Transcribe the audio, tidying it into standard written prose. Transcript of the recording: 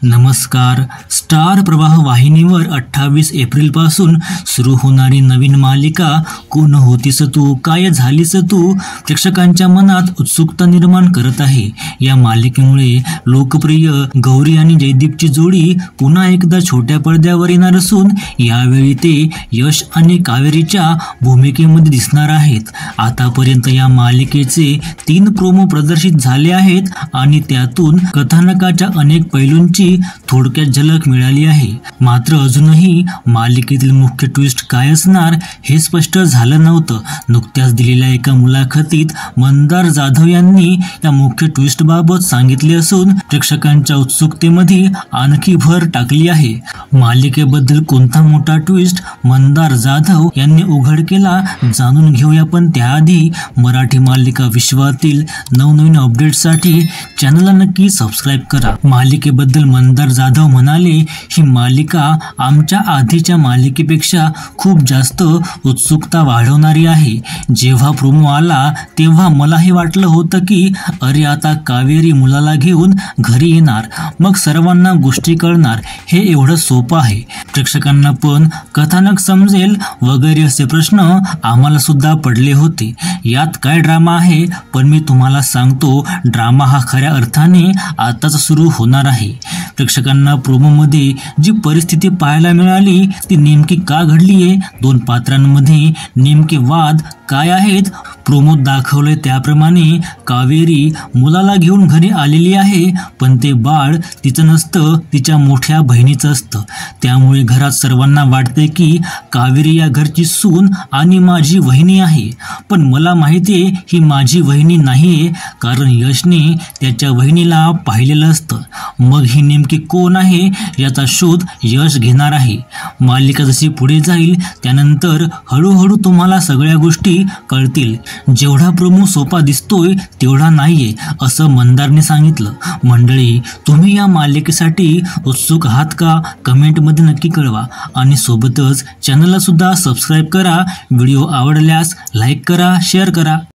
नमस्कार. स्टार प्रवाह वाहिनीवर 28 एप्रिलपासून सुरू होणारी नवीन मालिका कोण होतीस तू काय झालीस तू प्रेक्षकांच्या मनात उत्सुकता निर्माण करत आहे. या मालिकेमुळे लोकप्रिय गौरी आणि जयदीपची जोडी पुन्हा एकदा छोट्या पडद्यावर येणार असून यावेळी ते यश आणि कावेरीच्या भूमिकेमध्ये दिसणार आहेत. आतापर्यंत या मालिकेचे 3 प्रोमो प्रदर्शित झाले आहेत आणि त्यातून कथानकाच्या अनेक पैलूंची थोडक्यात झलक मिळाली आहे. मात्र अजूनही मालिकेतील मुख्य ट्विस्ट काय असणार हे स्पष्ट झालं नव्हतं. नुकत्याच दिलेल्या एका मुलाखतीत मंदार जाधव यांनी या मुख्य ट्विस्ट बाबत सांगितले असून प्रेक्षकांच्या उत्सुकतेमध्ये आणखी भर टाकली आहे. मालिकेबद्दल कोणता मोठा ट्विस्ट मंदार जाधव यांनी उघड केला जाणून घेऊया, पण त्याआधी मराठी मालिका विश्वातील नवनवीन अपडेट्ससाठी चॅनलला नक्की सबस्क्राईब करा. मालिकेबद्दल मंदार जाधव म्हणाले, ही मालिका आमच्या आधीच्या मालिकेपेक्षा खूप जास्त उत्सुकता वाढवणारी आहे. जेव्हा प्रोमो आला तेव्हा मलाही वाटलं होतं की अरे आता कावेरी मुलाला घेऊन घरी येणार, मग सर्वांना गोष्टी कळणार, हे एवढं सोपं आहे, प्रेक्षकांना पण कथानक समजेल वगैरे असे प्रश्न आम्हाला सुद्धा पडले होते. यात काय ड्रामा आहे, पण मी तुम्हाला सांगतो ड्रामा हा खऱ्या अर्थाने आताच सुरू होणार आहे. प्रेक्षकांना प्रोमोमध्ये जी परिस्थिती पाहायला मिळाली ती नेमकी का घडलीये, 2 पात्रांमध्ये नेमके वाद काय आहेत, प्रोमोत दाखवले त्याप्रमाणे कावेरी मुलाला घेऊन घरी आलेली आहे, पण ते बाळ तिचं नसतं, तिच्या मोठ्या बहिणीचं असतं. त्यामुळे घरात सर्वांना वाटते की कावेरी या घरची सून आणि माझी वहिनी आहे, पण मला माहिती आहे ही माझी वहिनी नाहीये, कारण यशने त्याच्या वहिनीला पाहिलेलं असतं. मग ही नेमकी कोण आहे याचा शोध यश घेणार आहे. मालिका जशी पुढे जाईल त्यानंतर हळूहळू तुम्हाला सगळ्या गोष्टी कळतील. जेवढा प्रोमो सोपा दिसतोय तेवढा नाहीये असं मंदारने सांगितलं. मंडळी, तुम्ही या मालिकेसाठी उत्सुक आहात का? कमेंटमध्ये नक्की कळवा आणि सोबतच चॅनलला सुद्धा सबस्क्राईब करा. व्हिडिओ आवडल्यास लाईक करा, शेअर करा.